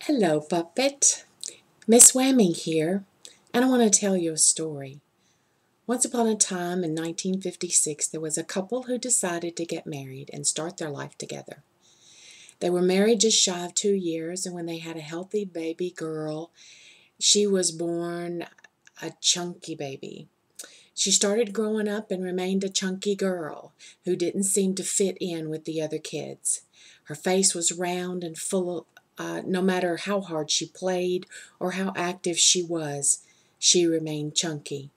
Hello, puppet. Miss Whammy here, and I want to tell you a story. Once upon a time in 1956, there was a couple who decided to get married and start their life together. They were married just shy of 2 years, and when they had a healthy baby girl, she was born a chunky baby. She started growing up and remained a chunky girl who didn't seem to fit in with the other kids. Her face was round and full no matter how hard she played or how active she was, she remained chunky.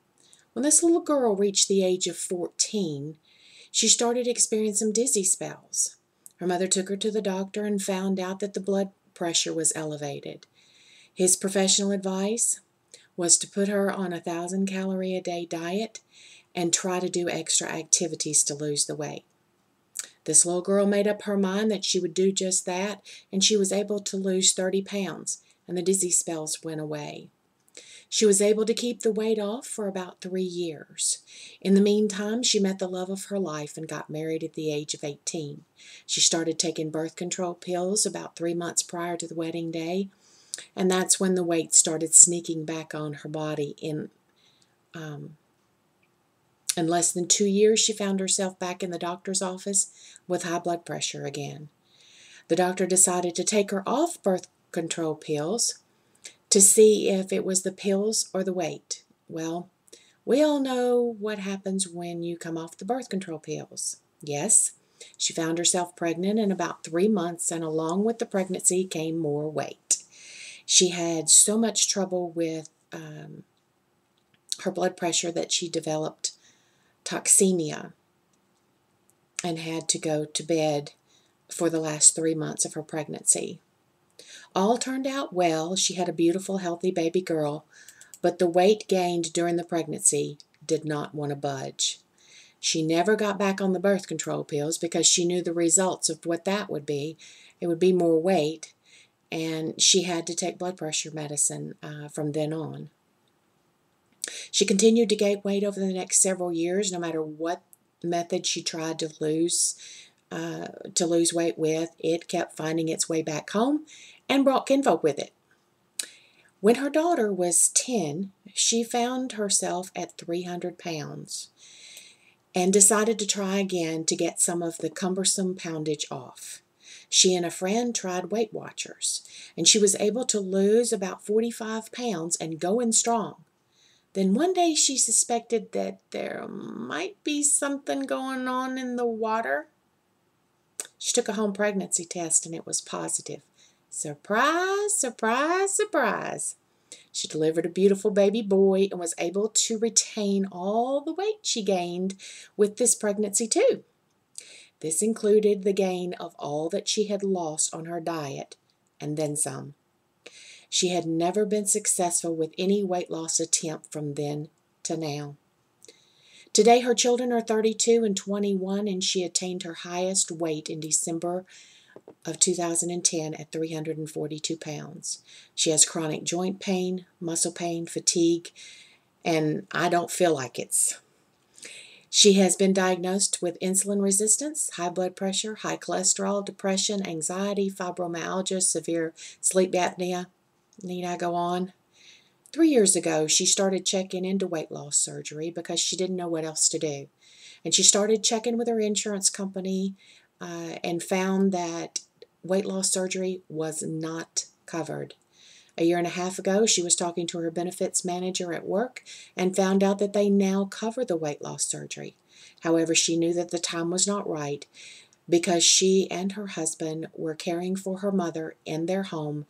When this little girl reached the age of 14, she started experiencing dizzy spells. Her mother took her to the doctor and found out that the blood pressure was elevated. His professional advice was to put her on a 1,000-calorie-a-day diet and try to do extra activities to lose the weight. This little girl made up her mind that she would do just that, and she was able to lose 30 pounds, and the dizzy spells went away. She was able to keep the weight off for about 3 years. In the meantime, she met the love of her life and got married at the age of 18. She started taking birth control pills about 3 months prior to the wedding day, and that's when the weight started sneaking back on her body. In less than 2 years, she found herself back in the doctor's office with high blood pressure again. The doctor decided to take her off birth control pills to see if it was the pills or the weight. Well, we all know what happens when you come off the birth control pills. Yes, she found herself pregnant in about 3 months, and along with the pregnancy came more weight. She had so much trouble with her blood pressure that she developed toxemia and had to go to bed for the last 3 months of her pregnancy. All turned out well. She had a beautiful, healthy baby girl, but the weight gained during the pregnancy did not want to budge. She never got back on the birth control pills because she knew the results of what that would be. It would be more weight, and she had to take blood pressure medicine from then on. She continued to gain weight over the next several years, no matter what method she tried to lose weight with. It kept finding its way back home and brought kinfolk with it. When her daughter was 10, she found herself at 300 pounds and decided to try again to get some of the cumbersome poundage off. She and a friend tried Weight Watchers, and she was able to lose about 45 pounds and going strong. Then one day she suspected that there might be something going on in the water. She took a home pregnancy test and it was positive. Surprise, surprise, surprise. She delivered a beautiful baby boy and was able to retain all the weight she gained with this pregnancy too. This included the gain of all that she had lost on her diet and then some. She had never been successful with any weight loss attempt from then to now. Today her children are 32 and 21, and she attained her highest weight in December of 2010 at 342 pounds. She has chronic joint pain, muscle pain, fatigue, and I don't feel like it's. She has been diagnosed with insulin resistance, high blood pressure, high cholesterol, depression, anxiety, fibromyalgia, severe sleep apnea. Need I go on? 3 years ago, she started checking into weight loss surgery because she didn't know what else to do. And she started checking with her insurance company and found that weight loss surgery was not covered. A year and a half ago, she was talking to her benefits manager at work and found out that they now cover the weight loss surgery. However, she knew that the time was not right because she and her husband were caring for her mother in their home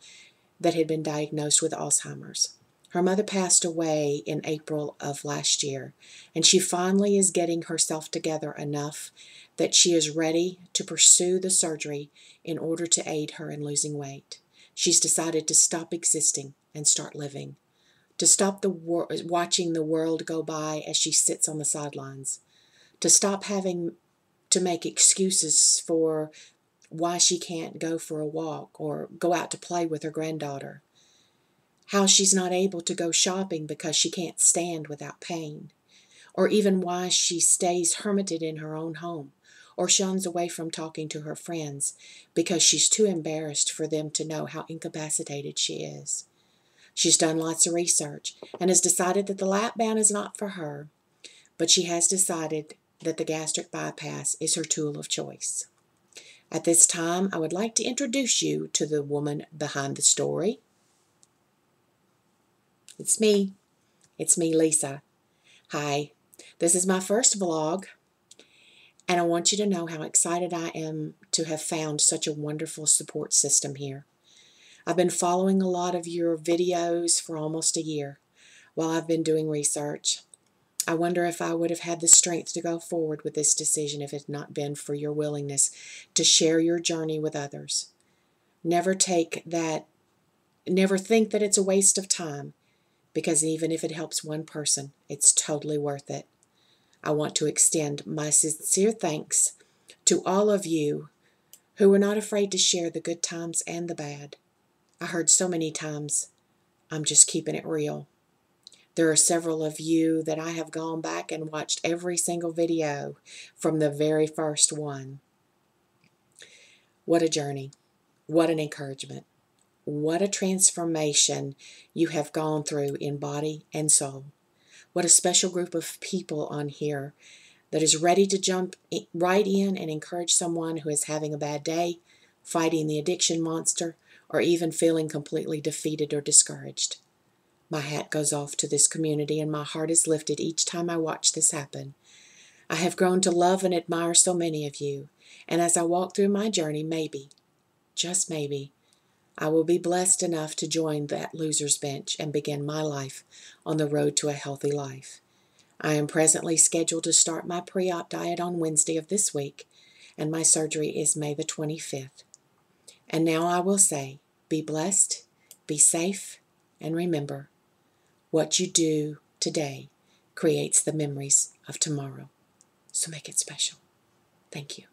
that had been diagnosed with Alzheimer's. Her mother passed away in April of last year, and she finally is getting herself together enough that she is ready to pursue the surgery in order to aid her in losing weight. She's decided to stop existing and start living, to stop watching the world go by as she sits on the sidelines, to stop having to make excuses for why she can't go for a walk or go out to play with her granddaughter, how she's not able to go shopping because she can't stand without pain, or even why she stays hermited in her own home, or shuns away from talking to her friends because she's too embarrassed for them to know how incapacitated she is. She's done lots of research and has decided that the lap band is not for her, but she has decided that the gastric bypass is her tool of choice. At this time, I would like to introduce you to the woman behind the story. It's me, Lisa. Hi, this is my first vlog, and I want you to know how excited I am to have found such a wonderful support system here. I've been following a lot of your videos for almost a year while I've been doing research. I wonder if I would have had the strength to go forward with this decision if it had not been for your willingness to share your journey with others. Never think that it's a waste of time, because even if it helps one person, it's totally worth it. I want to extend my sincere thanks to all of you who were not afraid to share the good times and the bad. I heard so many times, I'm just keeping it real. There are several of you that I have gone back and watched every single video from the very first one. What a journey. What an encouragement. What a transformation you have gone through in body and soul. What a special group of people on here that is ready to jump right in and encourage someone who is having a bad day, fighting the addiction monster, or even feeling completely defeated or discouraged. My hat goes off to this community, and my heart is lifted each time I watch this happen. I have grown to love and admire so many of you, and as I walk through my journey, maybe, just maybe, I will be blessed enough to join that loser's bench and begin my life on the road to a healthy life. I am presently scheduled to start my pre-op diet on Wednesday of this week, and my surgery is May the 25th. And now I will say, be blessed, be safe, and remember, what you do today creates the memories of tomorrow. So make it special. Thank you.